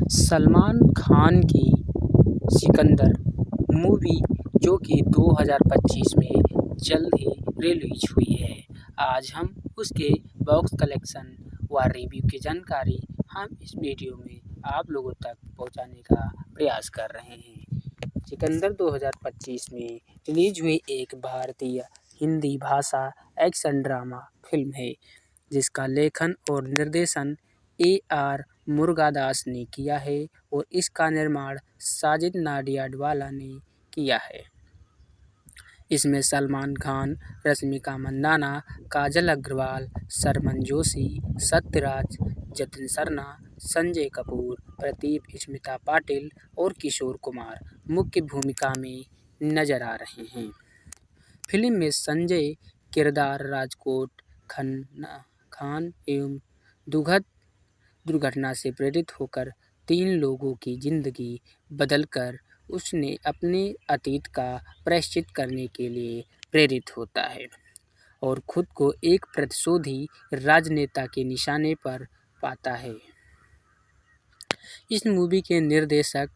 सलमान खान की सिकंदर मूवी जो कि 2025 में जल्द ही रिलीज हुई है। आज हम उसके बॉक्स कलेक्शन व रिव्यू की जानकारी हम इस वीडियो में आप लोगों तक पहुंचाने का प्रयास कर रहे हैं। सिकंदर 2025 में रिलीज हुई एक भारतीय हिंदी भाषा एक्शन ड्रामा फिल्म है जिसका लेखन और निर्देशन AR मुरुगदास ने किया है और इसका निर्माण साजिद नाडियाडवाला ने किया है। इसमें सलमान खान, रश्मिका मंदाना, काजल अग्रवाल, शर्मन जोशी, सत्यराज, जतिन सरना, संजय कपूर, प्रदीप, स्मिता पाटिल और किशोर कुमार मुख्य भूमिका में नजर आ रहे हैं। फिल्म में संजय किरदार राजकोट खान एवं दुर्घटना से प्रेरित होकर 3 लोगों की जिंदगी बदलकर उसने अपने अतीत का प्रायश्चित करने के लिए प्रेरित होता है और खुद को एक प्रतिशोधी राजनेता के निशाने पर पाता है। इस मूवी के निर्देशक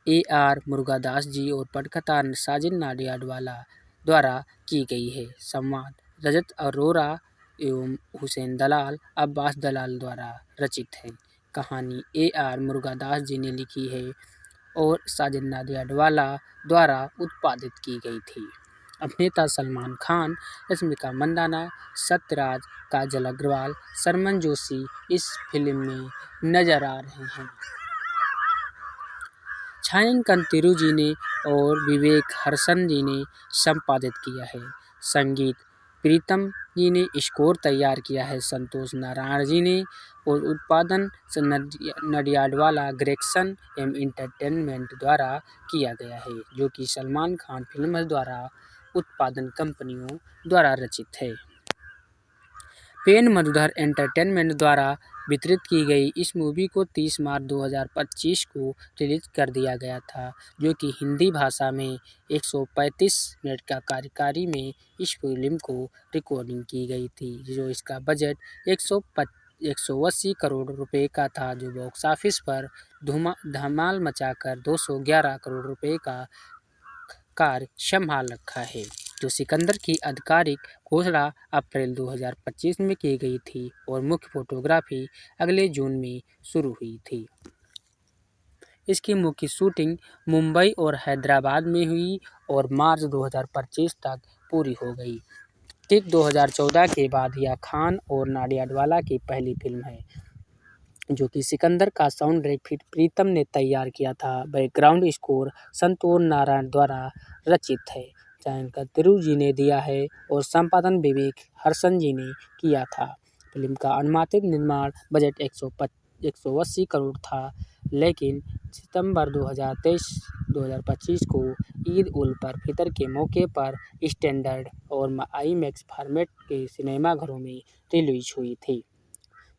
AR मुरुगदास जी और पटकथा साजिद नाडियाडवाला द्वारा की गई है। संवाद रजत अरोरा एवं हुसैन दलाल, अब्बास दलाल द्वारा रचित है। कहानी AR मुरुगदास जी ने लिखी है और साजिद नाडियाडवाला द्वारा उत्पादित की गई थी। अभिनेता सलमान खान, रश्मिका मंदाना, सत्यराज, काजल अग्रवाल, शर्मन जोशी इस फिल्म में नजर आ रहे हैं। छायांकन तिरु जी ने और विवेक हर्षन जी ने संपादित किया है। संगीत प्रीतम जी ने, स्कोर तैयार किया है संतोष नारायण जी ने और उत्पादन नाडियाडवाला ग्रेगसन एम एंटरटेनमेंट द्वारा किया गया है जो कि सलमान खान फिल्म्स द्वारा उत्पादन कंपनियों द्वारा रचित है। पेन मधुधर एंटरटेनमेंट द्वारा वितरित की गई इस मूवी को 30 मार्च 2025 को रिलीज कर दिया गया था जो कि हिंदी भाषा में 135 मिनट का कार्यकाल में इस फिल्म को रिकॉर्डिंग की गई थी जो इसका बजट 180 करोड़ रुपए का था जो बॉक्स ऑफिस पर धमाल मचाकर 211 करोड़ रुपए का कार्य संभाल रखा है। जो सिकंदर की आधिकारिक घोषणा अप्रैल 2025 में की गई थी और मुख्य फोटोग्राफी अगले जून में शुरू हुई थी। इसकी मुख्य शूटिंग मुंबई और हैदराबाद में हुई और मार्च 2025 तक पूरी हो गई। ठीक 2014 के बाद यह खान और नाडियाडवाला की पहली फिल्म है जो कि सिकंदर का साउंड ट्रैक प्रीतम ने तैयार किया था। बैकग्राउंड स्कोर संतोष नारायण द्वारा रचित है। छायांकन तिरु जी ने दिया है और संपादन विवेक हर्षन जी ने किया था। फिल्म का अनुमानित निर्माण बजट 180 करोड़ था लेकिन सितंबर 2025 को ईद उल फितर के मौके पर स्टैंडर्ड और IMAX फॉर्मेट के सिनेमाघरों में रिलीज हुई थी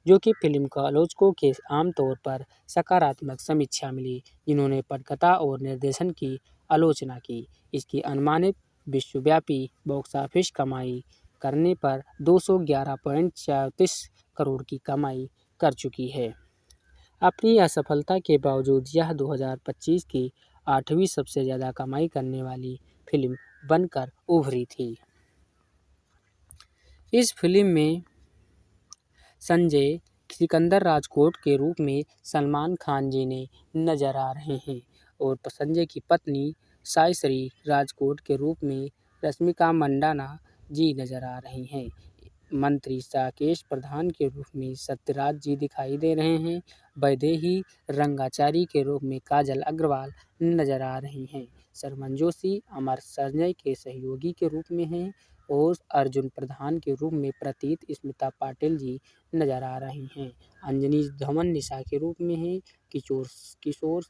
जो कि फिल्म का आलोचकों के आमतौर पर सकारात्मक समीक्षा मिली जिन्होंने पटकथा और निर्देशन की आलोचना की। इसकी अनुमानित विश्वव्यापी बॉक्स ऑफिस कमाई करने पर 211.34 करोड़ की कमाई कर चुकी है। अपनी असफलता के बावजूद यह 2025 की 8वीं सबसे ज़्यादा कमाई करने वाली फिल्म बनकर उभरी थी। इस फिल्म में संजय सिकंदर राजकोट के रूप में सलमान खान जी ने नजर आ रहे हैं और संजय की पत्नी सायश्री राजकोट के रूप में रश्मिका मंदाना जी नजर आ रही हैं। मंत्री राकेश प्रधान के रूप में सत्यराज जी दिखाई दे रहे हैं। वैदेही रंगाचारी के रूप में काजल अग्रवाल नजर आ रही हैं। शर्मन जोशी अमर संजय के सहयोगी के रूप में हैं और अर्जुन प्रधान के रूप में प्रतीत स्मिता पाटिल जी नजर आ रही हैं। अंजनी धमन निशा के रूप में हैं। किशोर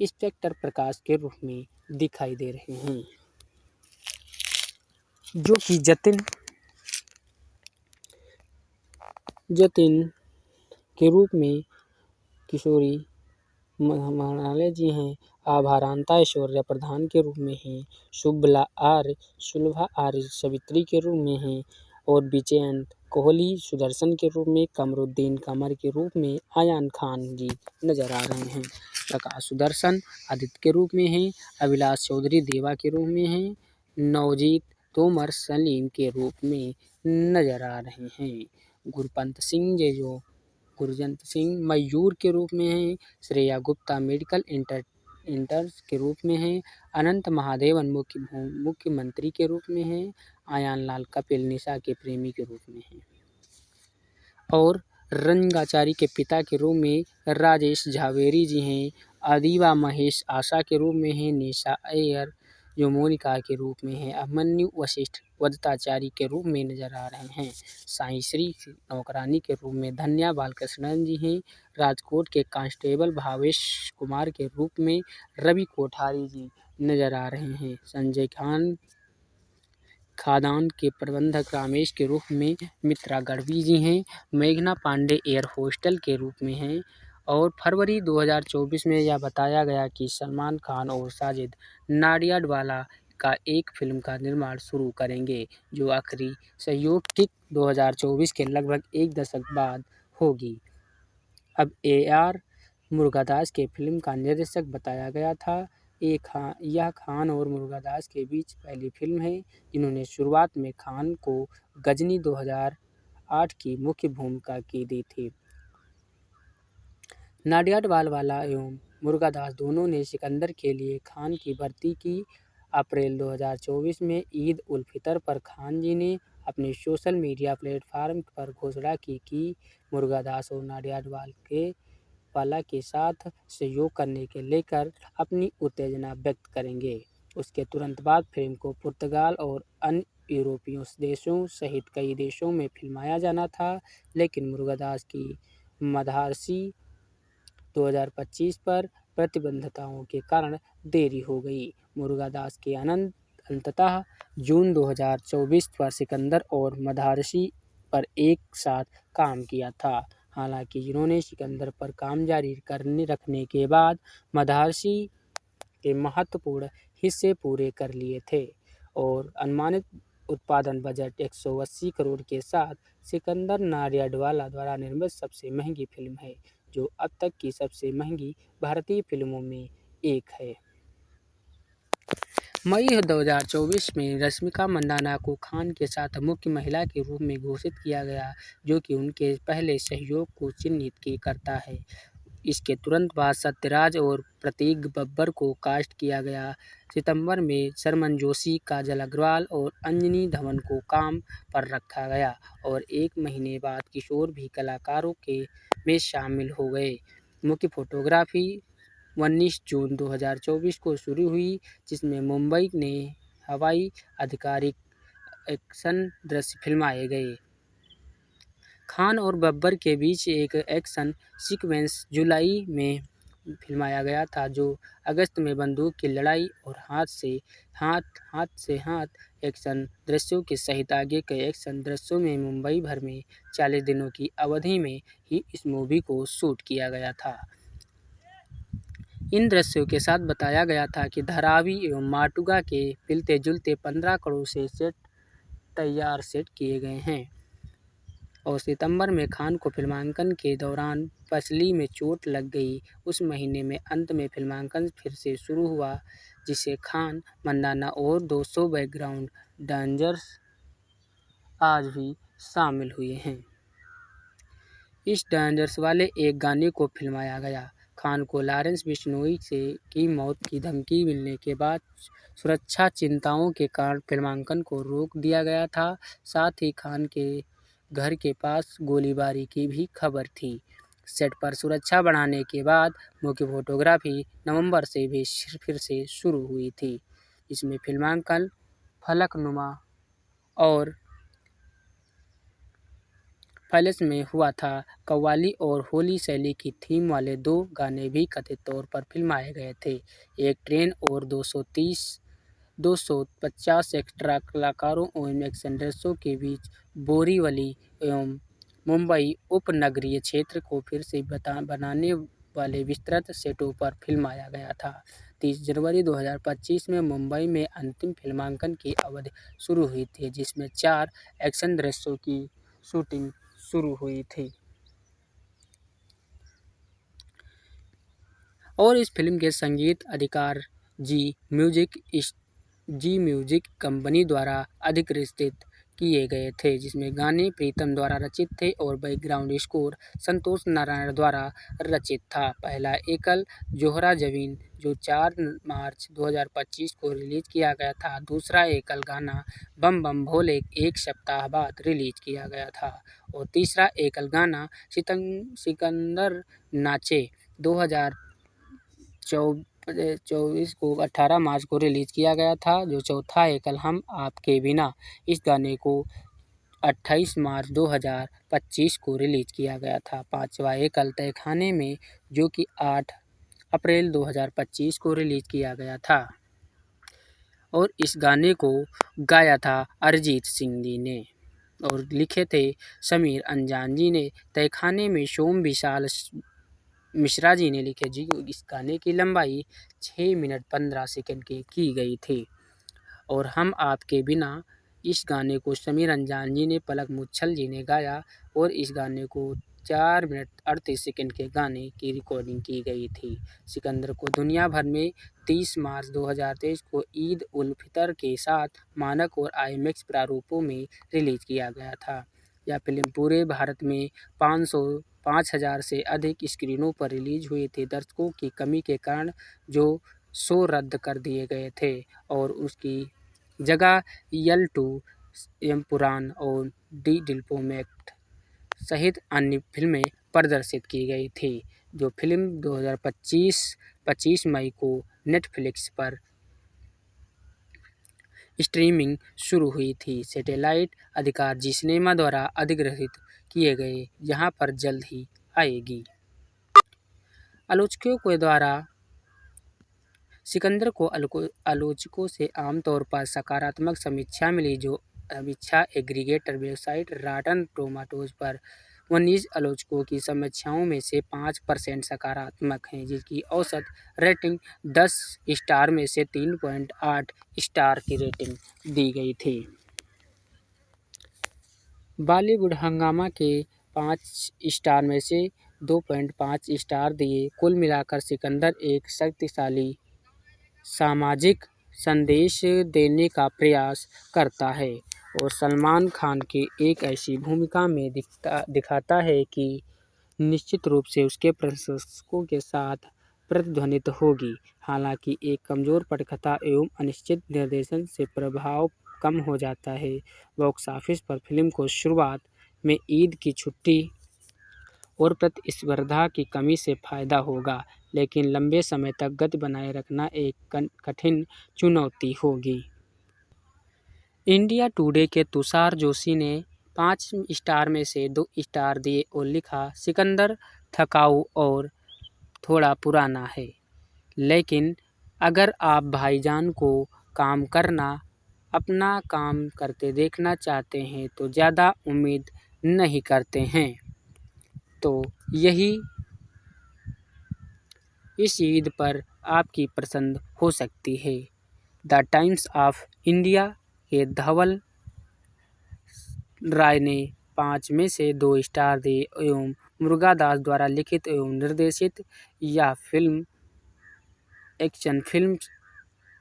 इंस्पेक्टर प्रकाश के रूप में दिखाई दे रहे हैं जो कि जतिन के रूप में किशोरी मनाले जी हैं। आभारांता ऐश्वर्या प्रधान के रूप में हैं। शुभा आर्य सवित्री के रूप में हैं और विजयंत कोहली सुदर्शन के रूप में, कमरुद्दीन कमर के रूप में अयान खान जी नजर आ रहे हैं। प्रकाश सुदर्शन आदित्य के रूप में हैं, अभिलाष चौधरी देवा के रूप में हैं, नवजीत तोमर सलीम के रूप में नजर आ रहे हैं। गुरपंत सिंह गुरजंत सिंह मयूर के रूप में हैं, श्रेया गुप्ता मेडिकल इंटर्स के रूप में हैं, अनंत महादेवन मुख्यमंत्री के रूप में हैं, आयान लाल कपिल निशा के प्रेमी के रूप में हैं और रंगाचारी के पिता के रूप में राजेश झावेरी जी हैं, अदीबा महेश आशा के रूप में हैं, निशा अय्यर जो मोनिका के रूप में हैं, अभिमन्यु वशिष्ठ वदत्ताचारी के रूप में नजर आ रहे हैं, साई श्री नौकरानी के रूप में धन्या बालकृष्णन जी हैं, राजकोट के कांस्टेबल भावेश कुमार के रूप में रवि कोठारी जी नजर आ रहे हैं, संजय खादान के प्रबंधक रामेश के रूप में मित्रा गढ़वी जी हैं, मेघना पांडे एयर होस्टल के रूप में हैं और फरवरी 2024 में यह बताया गया कि सलमान खान और साजिद नाडियाडवाला का एक फिल्म का निर्माण शुरू करेंगे, जो आखिरी सहयोग किक 2024 के लगभग एक दशक बाद होगी। अब AR मुरुगदास के फिल्म का निर्देशक बताया गया था। यह खान और मुरुगदास के बीच पहली फिल्म है जिन्होंने शुरुआत में खान को गजनी 2008 की मुख्य भूमिका की दी थी। नाडियाडवाला एवं मुरुगदास दोनों ने सिकंदर के लिए खान की भर्ती की। अप्रैल 2024 में ईद उल फितर पर खान जी ने अपने सोशल मीडिया प्लेटफॉर्म पर घोषणा की कि मुरुगदास और नाडियाडवाला के साथ सहयोग करने के लेकर अपनी उत्तेजना व्यक्त करेंगे। उसके तुरंत बाद फिल्म को पुर्तगाल और अन्य यूरोपीय देशों सहित कई देशों में फिल्माया जाना था, लेकिन मुरुगदास की मदहारसी 2025 पर प्रतिबंधताओं के कारण देरी हो गई। मुरुगदास के अंततः जून 2024 पर सिकंदर और मदहारसी पर एक साथ काम किया था। हालांकि जिन्होंने सिकंदर पर काम जारी रखने के बाद मदहारसी के महत्वपूर्ण हिस्से पूरे कर लिए थे और अनुमानित उत्पादन बजट 180 करोड़ के साथ सिकंदर नाडियाडवाला द्वारा निर्मित सबसे महंगी फिल्म है, जो अब तक की सबसे महंगी भारतीय फिल्मों में एक है। मई 2024 में रश्मिका मंदाना को खान के साथ मुख्य महिला के रूप में घोषित किया गया, जो कि उनके पहले सहयोग को चिन्हित करता है। इसके तुरंत बाद सत्यराज और प्रतीक बब्बर को कास्ट किया गया। सितंबर में शर्मन जोशी, काजल अग्रवाल और अंजनी धवन को काम पर रखा गया और एक महीने बाद किशोर भी कलाकारों में शामिल हो गए। मुख्य फोटोग्राफी 19 जून 2024 को शुरू हुई, जिसमें मुंबई ने हवाई आधारित एक्शन दृश्य फिल्माए गए। खान और बब्बर के बीच एक एक्शन सीक्वेंस जुलाई में फिल्माया गया था, जो अगस्त में बंदूक की लड़ाई और हाथ से हाथ एक्शन दृश्यों के सहित आगे के एक्शन दृश्यों में मुंबई भर में 40 दिनों की अवधि में ही इस मूवी को शूट किया गया था। इन दृश्यों के साथ बताया गया था कि धारावी एवं माटुंगा के मिलते जुलते 15 करोड़ से सेट किए गए हैं और सितंबर में खान को फिल्मांकन के दौरान पसली में चोट लग गई। उस महीने में अंत में फिल्मांकन फिर से शुरू हुआ, जिसे खान, मंदाना और 200 बैकग्राउंड डांसर्स आज भी शामिल हुए हैं। इस डांसर्स वाले एक गाने को फिल्माया गया। खान को लॉरेंस बिश्नोई की मौत की धमकी मिलने के बाद सुरक्षा चिंताओं के कारण फिल्मांकन को रोक दिया गया था। साथ ही खान के घर के पास गोलीबारी की भी खबर थी। सेट पर सुरक्षा बढ़ाने के बाद मुख्य फोटोग्राफी नवंबर से भी फिर से शुरू हुई थी, इसमें फिल्मांकन फलकनुमा और पैलेस में हुआ था। कव्वाली और होली शैली की थीम वाले 2 गाने भी कथित तौर पर फिल्माए गए थे। एक ट्रेन और 250 एक्स्ट्रा कलाकारों एवं एक्शन दृश्यों के बीच बोरीवली एवं मुंबई उपनगरीय क्षेत्र को फिर से बनाने वाले विस्तृत सेटों पर फिल्माया गया था। 30 जनवरी 2025 में मुंबई में अंतिम फिल्मांकन की अवधि शुरू हुई थी, जिसमें 4 एक्शन दृश्यों की शूटिंग शुरू हुई थी। और इस फिल्म के संगीत अधिकार जी म्यूजिक कंपनी द्वारा अधिकृत किए गए थे, जिसमें गाने प्रीतम द्वारा रचित थे और बैकग्राउंड स्कोर संतोष नारायण द्वारा रचित था। पहला एकल जोहरा जमीन जो 4 मार्च 2025 को रिलीज किया गया था। दूसरा एकल गाना बम बम भोले एक सप्ताह बाद रिलीज किया गया था। और तीसरा एकल गाना सिकंदर नाचे 2024 को 18 मार्च को रिलीज किया गया था। जो चौथा एकल हम आपके बिना, इस गाने को 28 मार्च 2025 को रिलीज किया गया था। पांचवा एकल तहखाने में, जो कि 8 अप्रैल 2025 को रिलीज किया गया था। और इस गाने को गाया था अरिजीत सिंह जी ने और लिखे थे समीर अंजान जी ने। तहखाने में सोम विशाल मिश्रा जी ने लिखे जी। इस गाने की लंबाई 6 मिनट 15 सेकंड की गई थी। और हम आपके बिना, इस गाने को समीर अंजान जी ने, पलक मुच्छल जी ने गाया और इस गाने को 4 मिनट 38 सेकंड के गाने की रिकॉर्डिंग की गई थी। सिकंदर को दुनिया भर में 30 मार्च 2023 को ईद उल फितर के साथ मानक और आईमैक्स प्रारूपों में रिलीज किया गया था। यह फिल्म पूरे भारत में 5,000 से अधिक स्क्रीनों पर रिलीज हुई थी। दर्शकों की कमी के कारण जो शो रद्द कर दिए गए थे और उसकी जगह यल-2, एम्पुरान और डी डिप्लोमेट सहित अन्य फिल्में प्रदर्शित की गई थी। जो फिल्म 25 मई को नेटफ्लिक्स पर स्ट्रीमिंग शुरू हुई थी। सैटेलाइट अधिकार जी सिनेमा द्वारा अधिग्रहित किए गए, यहाँ पर जल्द ही आएगी। आलोचकों के द्वारा सिकंदर को आलोचकों से आमतौर पर सकारात्मक समीक्षा मिली। जो समीक्षा एग्रीगेटर वेबसाइट रॉटन टोमेटोज़ पर 19 आलोचकों की समीक्षाओं में से 5% सकारात्मक हैं, जिसकी औसत रेटिंग 10 स्टार में से 3.8 स्टार की रेटिंग दी गई थी। बॉलीवुड हंगामा के 5 स्टार में से 2.5 स्टार दिए। कुल मिलाकर सिकंदर एक शक्तिशाली सामाजिक संदेश देने का प्रयास करता है और सलमान खान की एक ऐसी भूमिका में दिखाता है कि निश्चित रूप से उसके प्रशंसकों के साथ प्रतिध्वनित होगी। हालांकि एक कमज़ोर पटकथा एवं अनिश्चित निर्देशन से प्रभाव कम हो जाता है। बॉक्स ऑफिस पर फिल्म को शुरुआत में ईद की छुट्टी और प्रतिस्पर्धा की कमी से फायदा होगा, लेकिन लंबे समय तक गति बनाए रखना एक कठिन चुनौती होगी। इंडिया टुडे के तुषार जोशी ने 5 स्टार में से 2 स्टार दिए और लिखा, सिकंदर थकाऊ और थोड़ा पुराना है, लेकिन अगर आप भाईजान को अपना काम करते देखना चाहते हैं तो ज़्यादा उम्मीद नहीं करते हैं। तो यही इस ईद पर आपकी पसंद हो सकती है। द टाइम्स ऑफ इंडिया के धवल राय ने 5 में से 2 स्टार दिए एवं मुरुगा दास द्वारा लिखित एवं निर्देशित यह फिल्म एक्शन फिल्म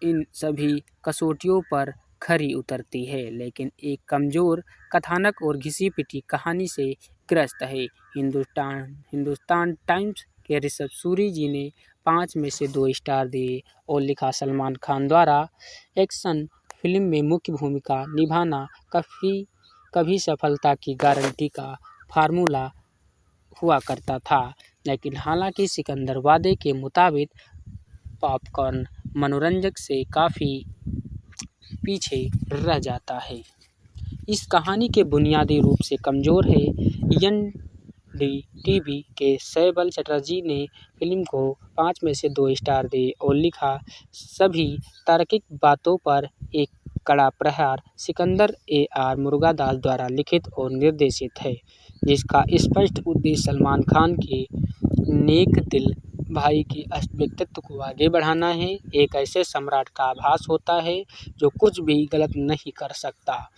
इन सभी कसौटियों पर खरी उतरती है, लेकिन एक कमज़ोर कथानक और घिसी-पिटी कहानी से ग्रस्त है। हिंदुस्तान टाइम्स के ऋषभ सूरी जी ने 5 में से 2 स्टार दिए और लिखा, सलमान खान द्वारा एक्शन फिल्म में मुख्य भूमिका निभाना कभी सफलता की गारंटी का फार्मूला हुआ करता था, लेकिन हालांकि सिकंदर वादे के मुताबिक पॉपकॉर्न मनोरंजक से काफ़ी पीछे रह जाता है। इस कहानी के बुनियादी रूप से कमज़ोर है। एनडीटीवी के शैबल चटर्जी ने फिल्म को 5 में से 2 स्टार दिए और लिखा, सभी तार्किक बातों पर एक कड़ा प्रहार सिकंदर AR मुरुगदास द्वारा लिखित और निर्देशित है, जिसका स्पष्ट उद्देश्य सलमान खान के नेक दिल भाई के व्यक्तित्व को आगे बढ़ाना है। एक ऐसे सम्राट का आभास होता है जो कुछ भी गलत नहीं कर सकता,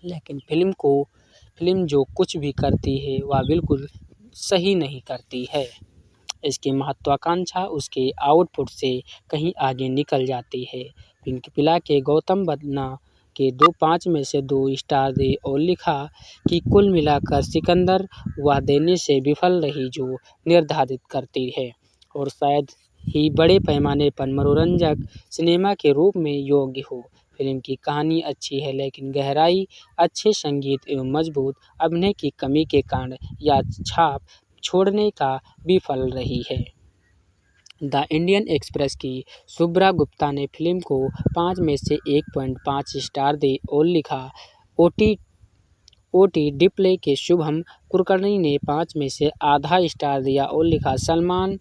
लेकिन फिल्म को फिल्म जो कुछ भी करती है वह बिल्कुल सही नहीं करती है। इसकी महत्वाकांक्षा उसके आउटपुट से कहीं आगे निकल जाती है। पिंक पिला के गौतम बन्ना के 5 में से 2 स्टार दे और लिखा कि कुल मिलाकर सिकंदर वह देने से विफल रही जो निर्धारित करती है और शायद ही बड़े पैमाने पर मनोरंजक सिनेमा के रूप में योग्य हो। फिल्म की कहानी अच्छी है लेकिन गहराई, अच्छे संगीत एवं मजबूत अभिनय की कमी के कारण यह छाप छोड़ने का विफल रही है। द इंडियन एक्सप्रेस की शुभ्रा गुप्ता ने फिल्म को 5 में से 1.5 स्टार दे और लिखा। ओटी डिप्ले के शुभम कुलकर्णी ने 5 में से आधा स्टार दिया और लिखा, सलमान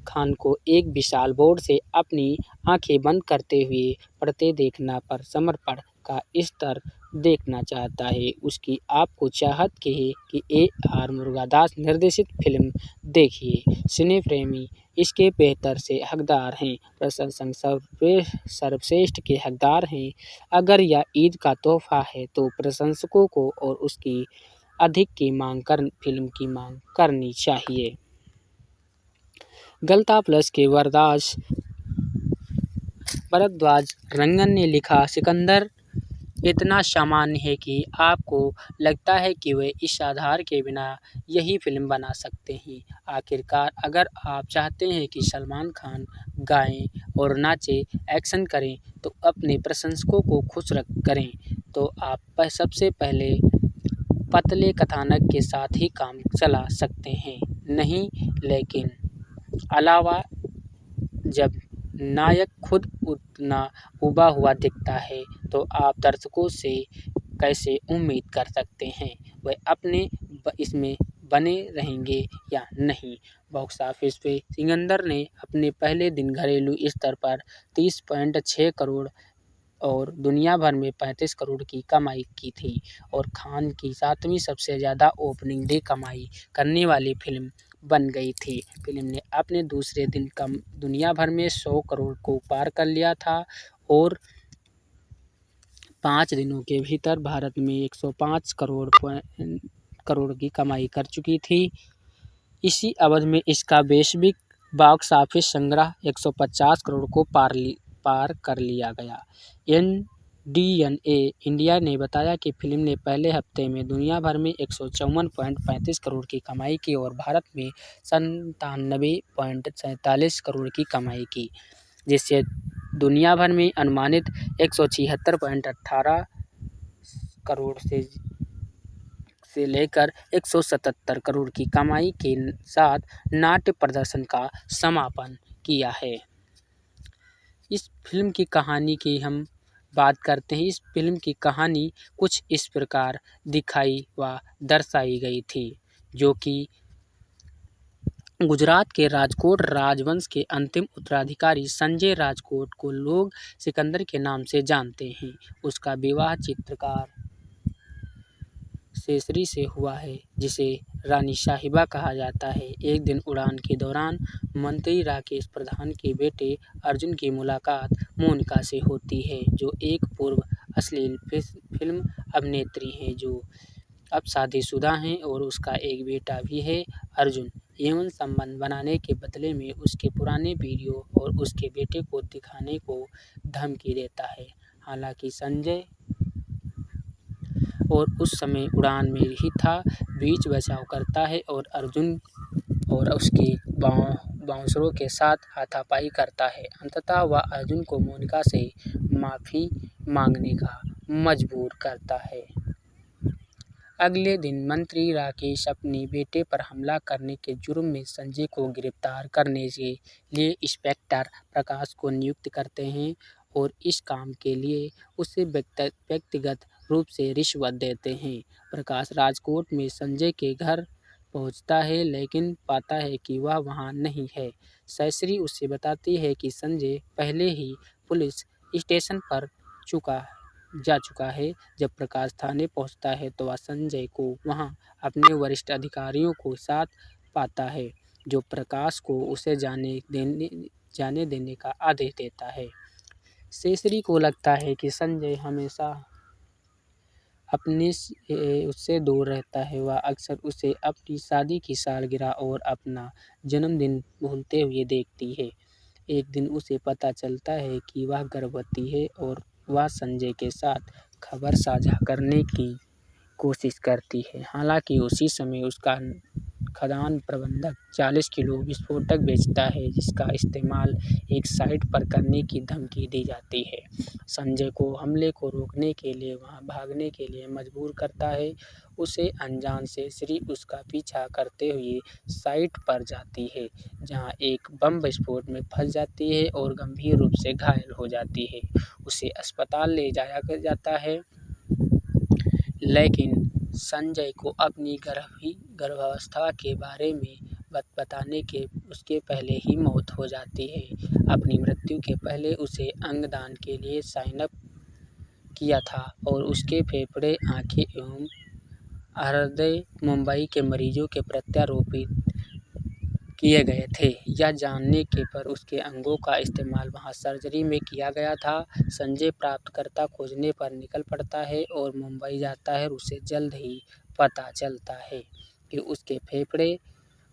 खान को एक विशाल बोर्ड से अपनी आंखें बंद करते हुए पढ़ते देखना पर समर्पण का स्तर देखना चाहता है। उसकी आपको चाहत के है कि A.R. मुरुगदास निर्देशित फिल्म देखिए। सिने प्रेमी इसके बेहतर से हकदार हैं, प्रशंसक सर्वश्रेष्ठ के हकदार हैं। अगर यह ईद का तोहफा है तो प्रशंसकों को और उसकी अधिक की फिल्म की मांग करनी चाहिए। गलता प्लस के भरद्वाज रंगन ने लिखा, सिकंदर इतना सामान्य है कि आपको लगता है कि वे इस आधार के बिना यही फिल्म बना सकते हैं। आखिरकार अगर आप चाहते हैं कि सलमान खान गाएं और नाचें, एक्शन करें तो अपने प्रशंसकों को खुश करें तो आप सबसे पहले पतले कथानक के साथ ही काम चला सकते हैं। नहीं, लेकिन अलावा जब नायक खुद उतना उबा हुआ दिखता है तो आप दर्शकों से कैसे उम्मीद कर सकते हैं वे अपने इसमें बने रहेंगे या नहीं। बॉक्स ऑफिस पे सिकंदर ने अपने पहले दिन घरेलू स्तर पर 30.6 करोड़ और दुनिया भर में 35 करोड़ की कमाई की थी और खान की 7वीं सबसे ज़्यादा ओपनिंग डे कमाई करने वाली फिल्म बन गई थी। फिल्म ने अपने दूसरे दिन दुनिया भर में 100 करोड़ को पार कर लिया था और 5 दिनों के भीतर भारत में 105 करोड़ की कमाई कर चुकी थी। इसी अवधि में इसका वैश्विक बॉक्स ऑफिस संग्रह 150 करोड़ को पार कर लिया गया। NDNA इंडिया ने बताया कि फिल्म ने पहले हफ्ते में दुनिया भर में 154.35 करोड़ की कमाई की और भारत में 97.47 करोड़ की कमाई की, जिससे दुनिया भर में अनुमानित 176.18 करोड़ से लेकर 177 करोड़ की कमाई के साथ नाट्य प्रदर्शन का समापन किया है। इस फिल्म की कहानी की हम बात करते हैं। इस फिल्म की कहानी कुछ इस प्रकार दिखाई व दर्शाई गई थी, जो कि गुजरात के राजकोट राजवंश के अंतिम उत्तराधिकारी संजय राजकोट को लोग सिकंदर के नाम से जानते हैं। उसका विवाह चित्रकार सेसरी से हुआ है, जिसे रानी साहिबा कहा जाता है। एक दिन उड़ान के दौरान मंत्री राकेश प्रधान के बेटे अर्जुन की मुलाकात मोनिका से होती है, जो एक पूर्व अश्लील फिल्म अभिनेत्री हैं जो अब शादीशुदा हैं और उसका एक बेटा भी है। अर्जुन यौन संबंध बनाने के बदले में उसके पुराने वीडियो और उसके बेटे को दिखाने को धमकी देता है। हालांकि संजय और उस समय उड़ान में ही था, बीच बचाव करता है और अर्जुन और उसके बाउंसरों के साथ हाथापाई करता है। अंततः वह अर्जुन को मोनिका से माफ़ी मांगने का मजबूर करता है। अगले दिन मंत्री राकेश अपने बेटे पर हमला करने के जुर्म में संजय को गिरफ्तार करने के लिए इंस्पेक्टर प्रकाश को नियुक्त करते हैं और इस काम के लिए उसे व्यक्तिगत रूप से रिश्वत देते हैं। प्रकाश राजकोट में संजय के घर पहुंचता है लेकिन पाता है कि वह वहां नहीं है। सैसरी उसे बताती है कि संजय पहले ही पुलिस स्टेशन पर जा चुका है। जब प्रकाश थाने पहुंचता है तो वह संजय को वहां अपने वरिष्ठ अधिकारियों को साथ पाता है, जो प्रकाश को उसे जाने देने का आदेश देता है। सेसरी को लगता है कि संजय हमेशा उससे दूर रहता है। वह अक्सर उसे अपनी शादी की सालगिरह और अपना जन्मदिन भूलते हुए देखती है। एक दिन उसे पता चलता है कि वह गर्भवती है और वह संजय के साथ खबर साझा करने की कोशिश करती है। हालांकि उसी समय उसका खदान प्रबंधक 40 किलो विस्फोटक बेचता है, जिसका इस्तेमाल एक साइट पर करने की धमकी दी जाती है। संजय को हमले को रोकने के लिए वहां भागने के लिए मजबूर करता है। उसे अनजान से श्री उसका पीछा करते हुए साइट पर जाती है, जहां एक बम विस्फोट में फंस जाती है और गंभीर रूप से घायल हो जाती है। उसे अस्पताल ले जाया जाता है, लेकिन संजय को अपनी गर्भावस्था के बारे में बताने के उसके पहले ही मौत हो जाती है। अपनी मृत्यु के पहले उसे अंगदान के लिए साइन अप किया था और उसके फेफड़े, आंखें एवं हृदय मुंबई के मरीजों के प्रत्यारोपित किए गए थे। यह जानने के पर उसके अंगों का इस्तेमाल वहां सर्जरी में किया गया था। संजय प्राप्तकर्ता खोजने पर निकल पड़ता है और मुंबई जाता है। उसे जल्द ही पता चलता है कि उसके फेफड़े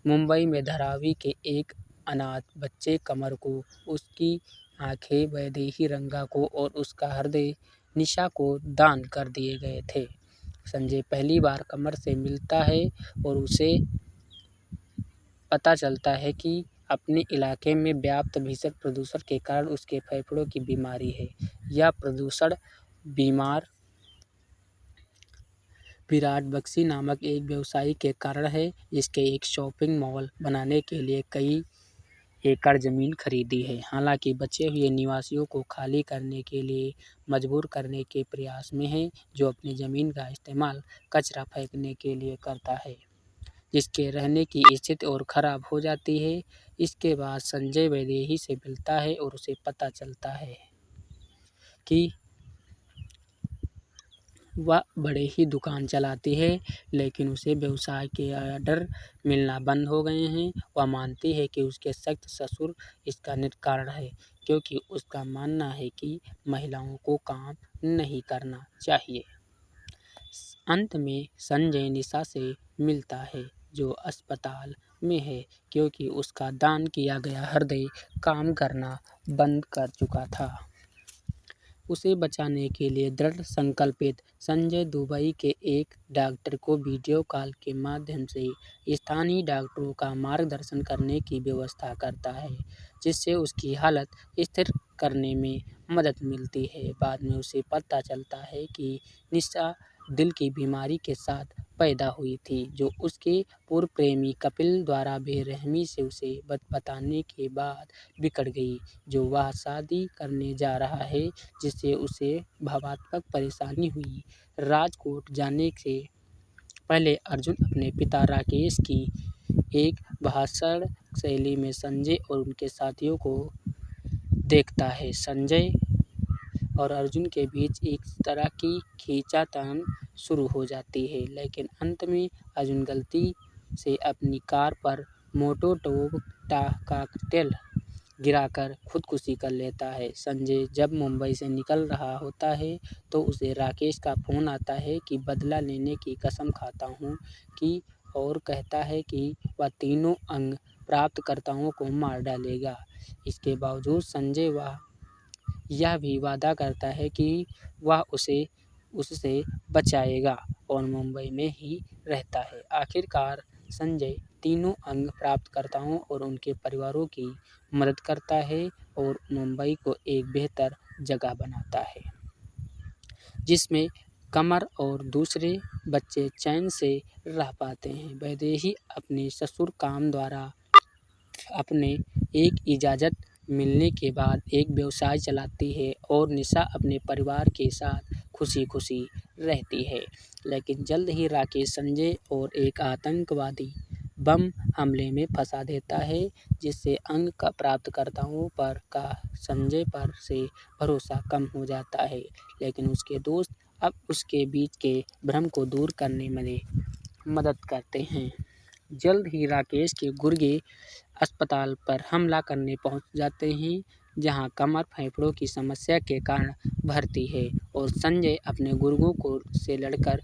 मुंबई में धारावी के एक अनाथ बच्चे कमर को, उसकी आंखें वैदेही रंगा को और उसका हृदय निशा को दान कर दिए गए थे। संजय पहली बार कमर से मिलता है और उसे पता चलता है कि अपने इलाके में व्याप्त भीषण प्रदूषण के कारण उसके फेफड़ों की बीमारी है। यह प्रदूषण बीमार विराट बख्शी नामक एक व्यवसायी के कारण है, जिसके एक शॉपिंग मॉल बनाने के लिए कई एकड़ जमीन खरीदी है। हालांकि बचे हुए निवासियों को खाली करने के लिए मजबूर करने के प्रयास में है, जो अपनी जमीन का इस्तेमाल कचरा फेंकने के लिए करता है, जिसके रहने की स्थिति और खराब हो जाती है। इसके बाद संजय वैदेही से मिलता है और उसे पता चलता है कि वह बड़े ही दुकान चलाती है, लेकिन उसे व्यवसाय के ऑर्डर मिलना बंद हो गए हैं। वह मानती है कि उसके सख्त ससुर इसका कारण है, क्योंकि उसका मानना है कि महिलाओं को काम नहीं करना चाहिए। अंत में संजय निशा से मिलता है, जो अस्पताल में है, क्योंकि उसका दान किया गया हृदय काम करना बंद कर चुका था। उसे बचाने के लिए दृढ़ संकल्पित संजय दुबई के एक डॉक्टर को वीडियो कॉल के माध्यम से स्थानीय डॉक्टरों का मार्गदर्शन करने की व्यवस्था करता है, जिससे उसकी हालत स्थिर करने में मदद मिलती है। बाद में उसे पता चलता है कि निशा दिल की बीमारी के साथ पैदा हुई थी, जो उसके पूर्व प्रेमी कपिल द्वारा बेरहमी से उसे बताने के बाद बिगड़ गई, जो वह शादी करने जा रहा है, जिससे उसे भावनात्मक परेशानी हुई। राजकोट जाने से पहले अर्जुन अपने पिता राकेश की एक भाषण शैली में संजय और उनके साथियों को देखता है। संजय और अर्जुन के बीच एक तरह की खींचातान शुरू हो जाती है, लेकिन अंत में अर्जुन गलती से अपनी कार पर मोलोटोव कॉकटेल गिराकर खुदकुशी कर लेता है। संजय जब मुंबई से निकल रहा होता है तो उसे राकेश का फ़ोन आता है कि बदला लेने की कसम खाता हूँ कि और कहता है कि वह तीनों अंग प्राप्तकर्ताओं को मार डालेगा। इसके बावजूद संजय यह भी वादा करता है कि वह उससे बचाएगा और मुंबई में ही रहता है। आखिरकार संजय तीनों अंग प्राप्तकर्ताओं और उनके परिवारों की मदद करता है और मुंबई को एक बेहतर जगह बनाता है, जिसमें कमर और दूसरे बच्चे चैन से रह पाते हैं। वैदेही अपने ससुर काम द्वारा अपने एक इजाज़त मिलने के बाद एक व्यवसाय चलाती है और निशा अपने परिवार के साथ खुशी खुशी रहती है। लेकिन जल्द ही राकेश संजय और एक आतंकवादी बम हमले में फंसा देता है, जिससे अंग का प्राप्तकर्ताओं पर का संजय पर से भरोसा कम हो जाता है। लेकिन उसके दोस्त अब उसके बीच के भ्रम को दूर करने में मदद करते हैं। जल्द ही राकेश के गुर्गे अस्पताल पर हमला करने पहुंच जाते हैं, जहां कमर फेफड़ों की समस्या के कारण भर्ती है और संजय अपने गुर्गों को से लड़कर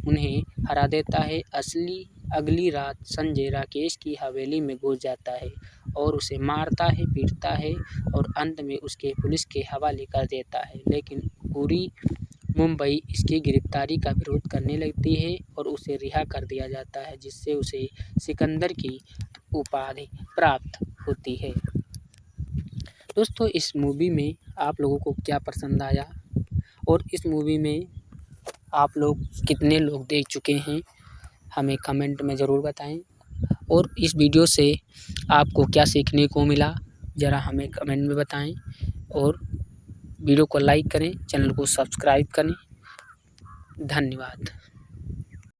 उन्हें हरा देता है। अगली रात संजय राकेश की हवेली में घुस जाता है और उसे मारता है, पीटता है और अंत में उसके पुलिस के हवाले कर देता है। लेकिन पूरी मुंबई इसकी गिरफ्तारी का विरोध करने लगती है और उसे रिहा कर दिया जाता है, जिससे उसे सिकंदर की उपाधि प्राप्त होती है। दोस्तों, इस मूवी में आप लोगों को क्या पसंद आया और इस मूवी में आप लोग कितने लोग देख चुके हैं, हमें कमेंट में ज़रूर बताएं। और इस वीडियो से आपको क्या सीखने को मिला, ज़रा हमें कमेंट में बताएं। और वीडियो को लाइक करें, चैनल को सब्सक्राइब करें। धन्यवाद।